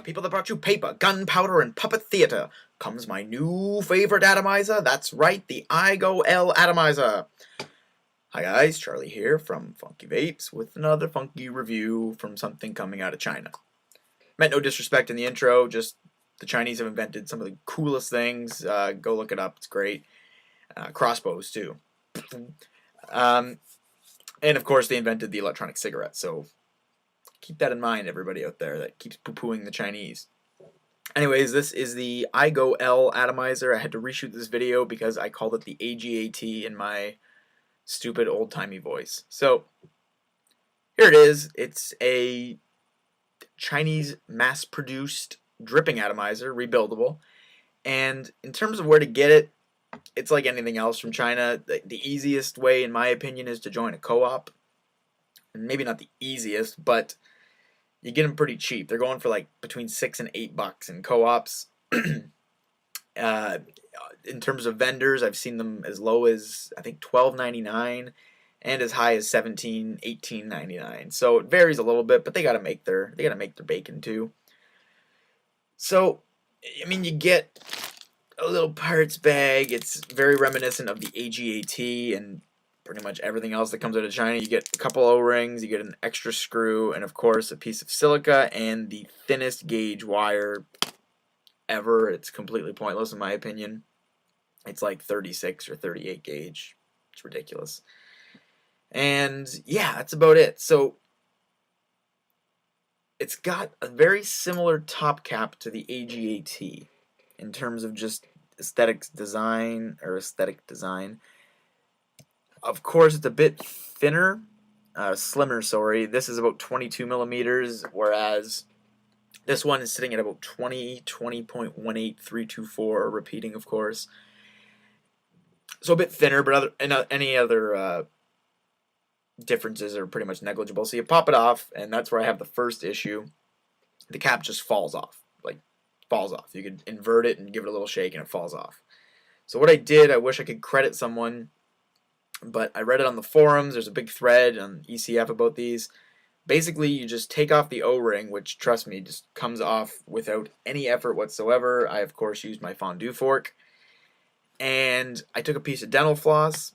people that brought you paper, gunpowder, and puppet theater, comes my new favorite atomizer. That's right, the iGo-L Atomizer. Hi guys, Charlie here from FunkyVapes with another funky review from something coming out of China. Meant no disrespect in the intro, just the Chinese have invented some of the coolest things. Go look it up, it's great. Crossbows too. And of course they invented the electronic cigarette, so keep that in mind, everybody out there that keeps poo-pooing the Chinese. Anyways, this is the iGo-L Atomizer. I had to reshoot this video because I called it the AGAT in my stupid old-timey voice. So, here it is. It's a Chinese mass-produced dripping atomizer, rebuildable. And in terms of where to get it, it's like anything else from China. The easiest way, in my opinion, is to join a co-op. Maybe not the easiest, but you get them pretty cheap. They're going for like between $6 and $8 in co-ops. In terms of vendors, I've seen them as low as I think $12.99 and as high as $17, $18.99. So it varies a little bit, but they gotta make their bacon too. So I mean, you get a little parts bag. It's very reminiscent of the AGAT and pretty much everything else that comes out of China. You get a couple O-rings, you get an extra screw, and of course a piece of silica and the thinnest gauge wire ever. It's completely pointless in my opinion. It's like 36 or 38 gauge. It's ridiculous. And yeah, that's about it. So it's got a very similar top cap to the AGAT in terms of just aesthetic design. Of course, it's a bit thinner, slimmer, sorry. This is about 22 millimeters, whereas this one is sitting at about 20.18324, repeating, of course. So a bit thinner, but any other differences are pretty much negligible. So you pop it off, and that's where I have the first issue. The cap just falls off, like falls off. You could invert it and give it a little shake, and it falls off. So what I did, I wish I could credit someone, but I read it on the forums. There's a big thread on ECF about these. Basically, you just take off the O-ring, which, trust me, just comes off without any effort whatsoever. I, of course, used my fondue fork. And I took a piece of dental floss,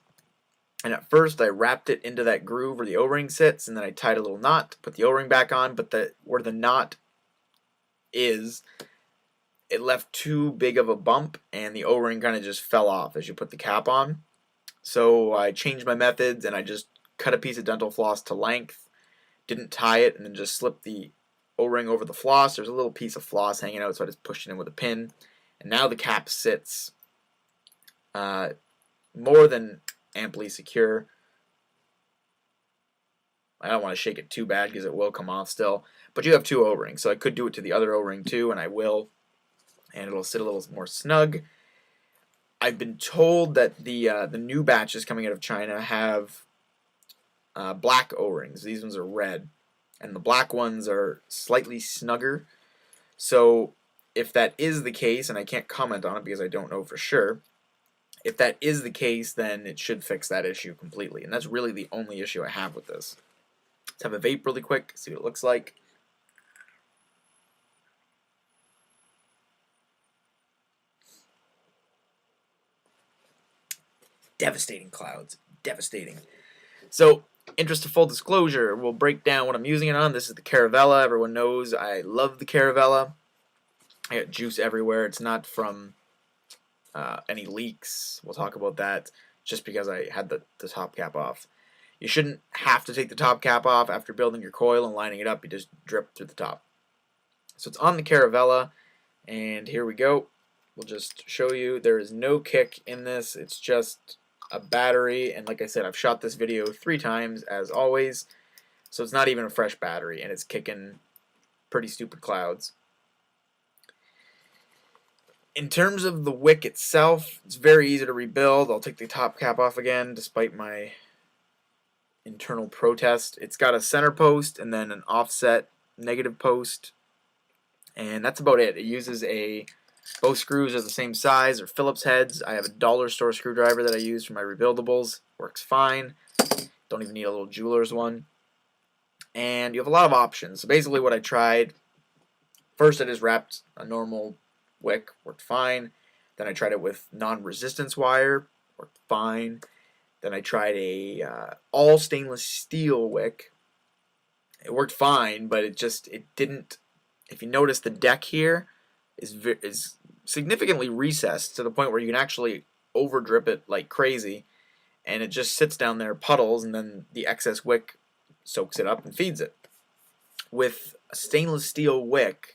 and at first I wrapped it into that groove where the O-ring sits, and then I tied a little knot to put the O-ring back on, but where the knot is, it left too big of a bump, and the O-ring kind of just fell off as you put the cap on. So I changed my methods, and I just cut a piece of dental floss to length, didn't tie it, and then just slipped the O-ring over the floss. There's a little piece of floss hanging out, so I just pushed it in with a pin, and now the cap sits more than amply secure. I don't want to shake it too bad because it will come off still, but you have two O-rings, so I could do it to the other O-ring too, and I will, and it'll sit a little more snug. I've been told that the new batches coming out of China have black O-rings. These ones are red, and the black ones are slightly snugger. So if that is the case, and I can't comment on it because I don't know for sure, if that is the case, then it should fix that issue completely. And that's really the only issue I have with this. Let's have a vape really quick, see what it looks like. Devastating clouds. Devastating. So, interest of full disclosure, we'll break down what I'm using it on. This is the Caravella. Everyone knows I love the Caravella. I got juice everywhere. It's not from any leaks. We'll talk about that just because I had the top cap off. You shouldn't have to take the top cap off after building your coil and lining it up. You just drip through the top. So it's on the Caravella, and here we go. We'll just show you there is no kick in this. It's just a battery, and like I said, I've shot this video 3 times as always, so it's not even a fresh battery, and it's kicking pretty stupid clouds. In terms of the wick itself, it's very easy to rebuild. I'll take the top cap off again, despite my internal protest. It's got a center post and then an offset negative post, and that's about it. It uses both screws are the same size, or Phillips heads. I have a dollar store screwdriver that I use for my rebuildables. Works fine. Don't even need a little jeweler's one. And you have a lot of options. So basically what I tried First, I just wrapped a normal wick, worked fine. Then I tried it with non-resistance wire, worked fine. Then I tried a all stainless steel wick. It worked fine, but it didn't. If you notice, the deck here is significantly recessed to the point where you can actually over drip it like crazy, and it just sits down there, puddles, and then the excess wick soaks it up and feeds it. With a stainless steel wick,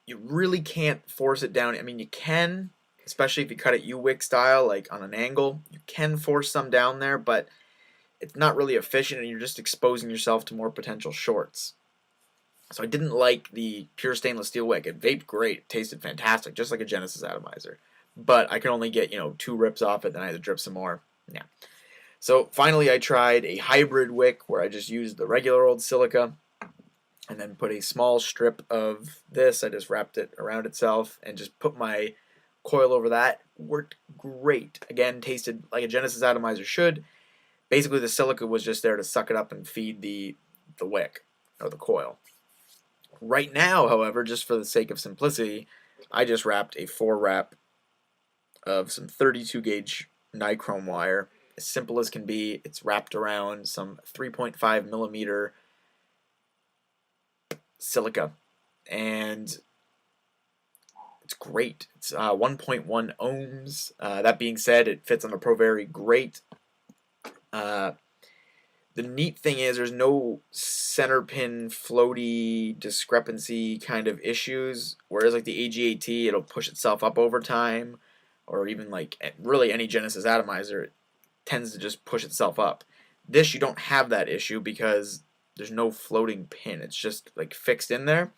you really can't force it down. I mean, you can, especially if you cut it U-wick style, like on an angle. You can force some down there, but it's not really efficient, and you're just exposing yourself to more potential shorts. So I didn't like the pure stainless steel wick. It vaped great. It tasted fantastic, just like a Genesis Atomizer. But I could only get, 2 rips off it, then I had to drip some more. Yeah. So finally I tried a hybrid wick where I just used the regular old silica and then put a small strip of this. I just wrapped it around itself and just put my coil over that. Worked great. Again, tasted like a Genesis Atomizer should. Basically, the silica was just there to suck it up and feed the wick, or the coil. Right now, however, just for the sake of simplicity, I just wrapped a 4-wrap of some 32 gauge nichrome wire. As simple as can be. It's wrapped around some 3.5 millimeter silica, and it's great. It's 1.1 ohms. That being said, it fits on the ProVary great. The neat thing is there's no center pin floaty discrepancy kind of issues, whereas like the AGAT, it'll push itself up over time, or even like really any Genesis Atomizer, it tends to just push itself up. This, you don't have that issue because there's no floating pin. It's just like fixed in there,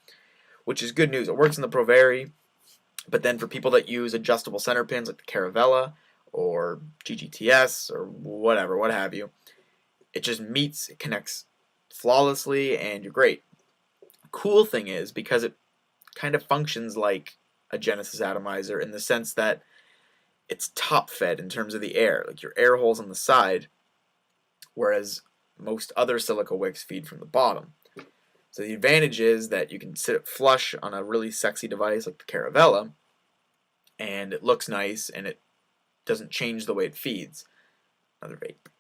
which is good news. It works in the ProVary, but then for people that use adjustable center pins like the Caravella or GGTS or whatever, what have you, it just meets, it connects flawlessly, and you're great. Cool thing is, because it kind of functions like a Genesis Atomizer in the sense that it's top fed in terms of the air, like your air holes on the side, whereas most other silica wicks feed from the bottom. So the advantage is that you can sit it flush on a really sexy device like the Caravella, and it looks nice, and it doesn't change the way it feeds. Another vape.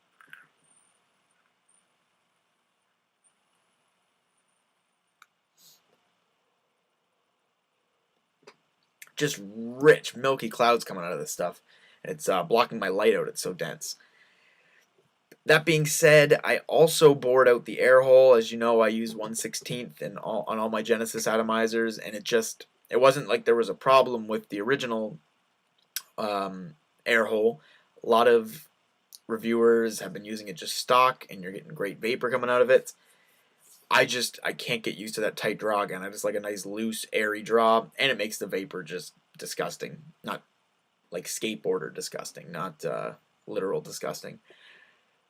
Just rich, milky clouds coming out of this stuff. It's blocking my light out. It's so dense. That being said, I also bored out the air hole. As you know, I use 1/16 on all my Genesis Atomizers, and it wasn't like there was a problem with the original air hole. A lot of reviewers have been using it just stock, and you're getting great vapor coming out of it. I can't get used to that tight draw again. I just like a nice loose, airy draw, and it makes the vapor just disgusting. Not like skateboarder disgusting, not literal disgusting.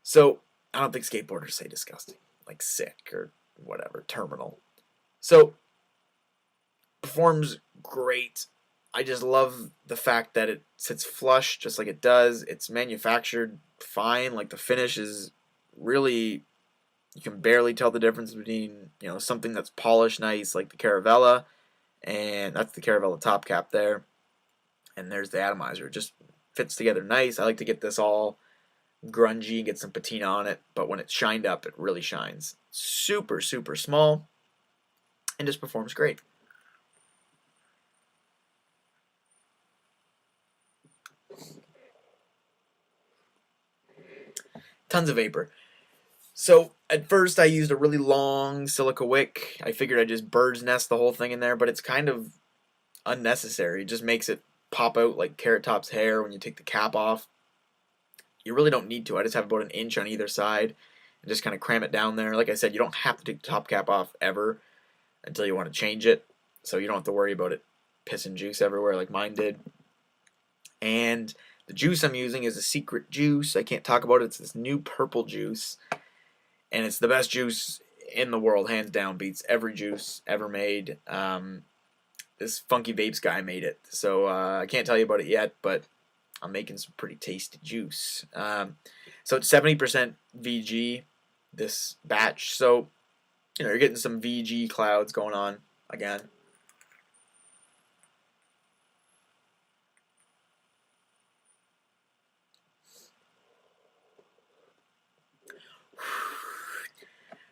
So I don't think skateboarders say disgusting, like sick or whatever, terminal. So performs great. I just love the fact that it sits flush just like it does. It's manufactured fine. Like the finish is really, you can barely tell the difference between, something that's polished nice like the Caravella, and that's the Caravella top cap there, and there's the Atomizer. It just fits together nice. I like to get this all grungy, get some patina on it, but when it's shined up, it really shines. Super, super small, and just performs great. Tons of vapor. So at first I used a really long silica wick. I figured I'd just bird's nest the whole thing in there, but it's kind of unnecessary. It just makes it pop out like Carrot Top's hair when you take the cap off. You really don't need to. I just have about an inch on either side and just kind of cram it down there. Like I said, you don't have to take the top cap off ever until you want to change it, so you don't have to worry about it pissing juice everywhere like mine did. And the juice I'm using is a secret juice. I can't talk about it. It's this new purple juice, and it's the best juice in the world, hands down. Beats every juice ever made. This FunkyVapes guy made it, so I can't tell you about it yet, but I'm making some pretty tasty juice. So it's 70% VG, this batch. So You know, you're getting some VG clouds going on again.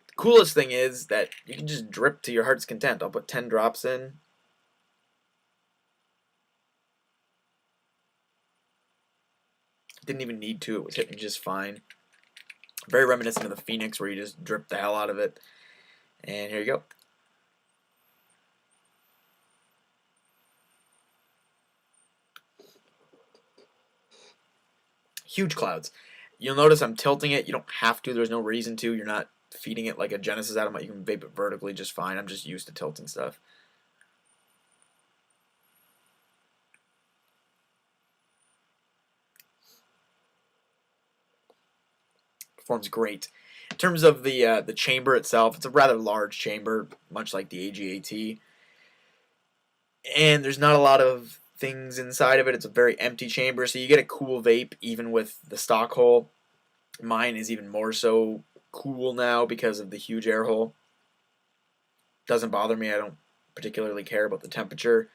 The coolest thing is that you can just drip to your heart's content. I'll put 10 drops in. Didn't even need to. It was hitting just fine. Very reminiscent of the Phoenix, where you just drip the hell out of it. And here you go. Huge clouds. You'll notice I'm tilting it. You don't have to. There's no reason to. You're not feeding it like a Genesis Atomizer. You can vape it vertically just fine. I'm just used to tilting stuff. Performs great. In terms of the chamber itself, it's a rather large chamber, much like the AGAT. And there's not a lot of things inside of it. It's a very empty chamber, so you get a cool vape even with the stock hole. Mine is even more so cool now because of the huge air hole. Doesn't bother me. I don't particularly care about the temperature. In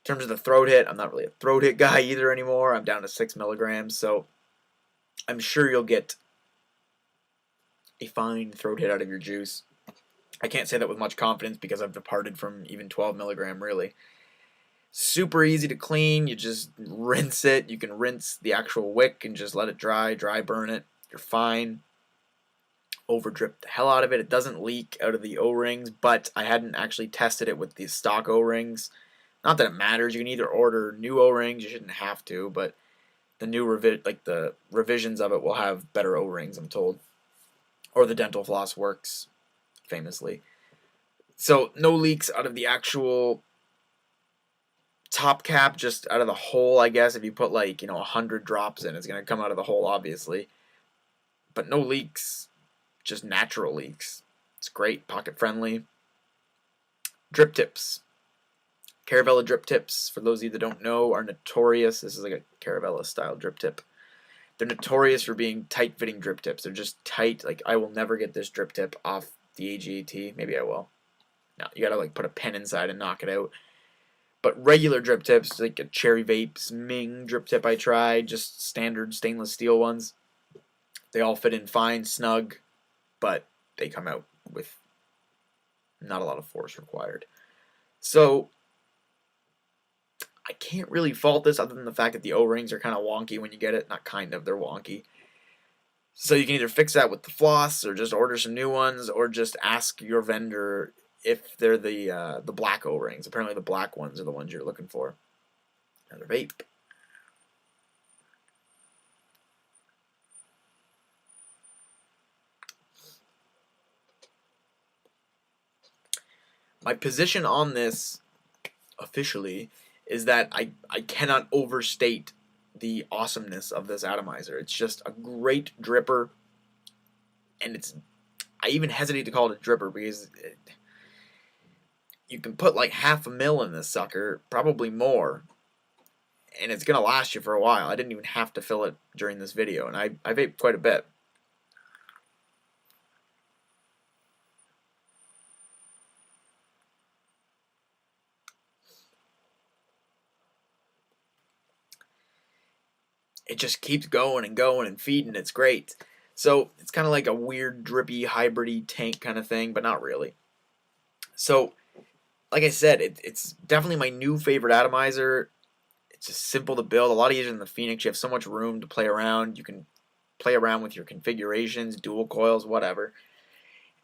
terms of the throat hit, I'm not really a throat hit guy either anymore. I'm down to 6 milligrams, so I'm sure you'll get a fine throat hit out of your juice. I can't say that with much confidence because I've departed from even 12 milligram really. Super easy to clean. You just rinse it. You can rinse the actual wick and just let it dry burn it. You're fine. Over drip the hell out of it. It doesn't leak out of the O-rings, but I hadn't actually tested it with the stock O-rings. Not that it matters. You can either order new O-rings. You shouldn't have to, but the new the revisions of it will have better O-rings, I'm told. Or the dental floss works famously. So no leaks out of the actual top cap, just out of the hole, I guess. If you put 100 drops in, it's going to come out of the hole, obviously. But no leaks, just natural leaks. It's great, pocket friendly. Drip tips. Caravella drip tips, for those of you that don't know, are notorious. This is like a Caravella style drip tip. They're notorious for being tight fitting drip tips. They're just tight. Like, I will never get this drip tip off the AGAT. Maybe I will. No, you gotta put a pen inside and knock it out. But regular drip tips, like a Cherry Vapes Ming drip tip I tried, just standard stainless steel ones, they all fit in fine, snug, but they come out with not a lot of force required. So I can't really fault this other than the fact that the O-rings are kind of wonky when you get it. Not kind of, they're wonky. So you can either fix that with the floss or just order some new ones or just ask your vendor if they're the black O-rings. Apparently the black ones are the ones you're looking for. Another vape. My position on this, officially, is that I cannot overstate the awesomeness of this atomizer. It's just a great dripper, and I even hesitate to call it a dripper because you can put like half a mil in this sucker, probably more, and it's going to last you for a while. I didn't even have to fill it during this video, and I vape quite a bit. It just keeps going and going and feeding. It's great. So it's kind of like a weird drippy hybridy tank kind of thing, but not really. So like I said, it's definitely my new favorite atomizer. It's just simple to build. A lot easier than the Phoenix. You have so much room to play around. You can play around with your configurations, dual coils, whatever.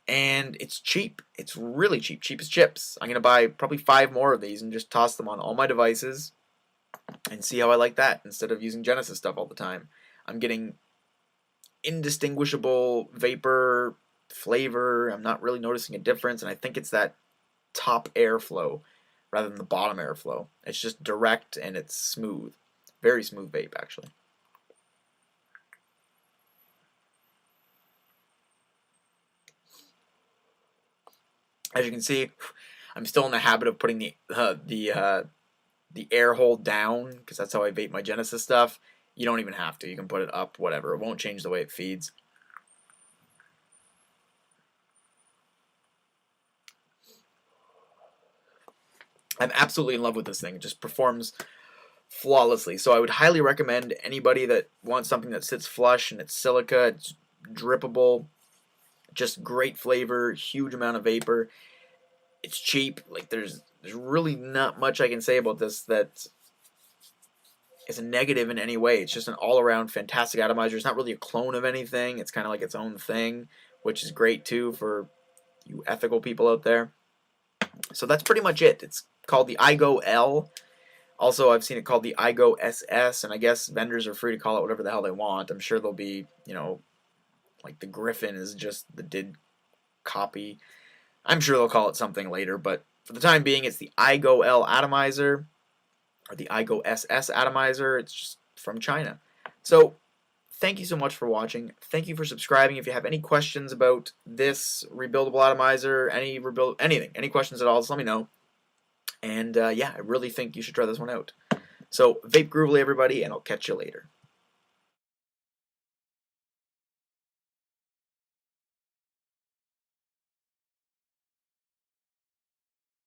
And it's cheap. It's really cheap. Cheap as chips. I'm going to buy probably 5 more of these and just toss them on all my devices and see how I like that instead of using Genesis stuff all the time. I'm getting indistinguishable vapor, flavor. I'm not really noticing a difference, and I think it's that top airflow rather than the bottom airflow. It's just direct and it's smooth. Very smooth vape, actually. As you can see, I'm still in the habit of putting the air hole down because that's how I vape my Genesis stuff. You don't even have to. You can put it up, whatever. It won't change the way it feeds. I'm absolutely in love with this thing. It just performs flawlessly. So I would highly recommend anybody that wants something that sits flush and it's silica, it's drippable, just great flavor, huge amount of vapor. It's cheap. Like there's really not much I can say about this that is a negative in any way. It's just an all-around fantastic atomizer. It's not really a clone of anything. It's kind of like its own thing, which is great too for you ethical people out there. So that's pretty much it. It's called the iGo-L. Also, I've seen it called the iGo-SS, and I guess vendors are free to call it whatever the hell they want. I'm sure they'll be, you know, like the Griffin is just the did copy. I'm sure they'll call it something later, but for the time being, it's the iGo-L Atomizer, or the iGo-SS Atomizer. It's just from China. So, thank you so much for watching. Thank you for subscribing. If you have any questions about this rebuildable atomizer, anything, any questions at all, just let me know. And yeah, I really think you should try this one out. So, vape groovily, everybody, and I'll catch you later.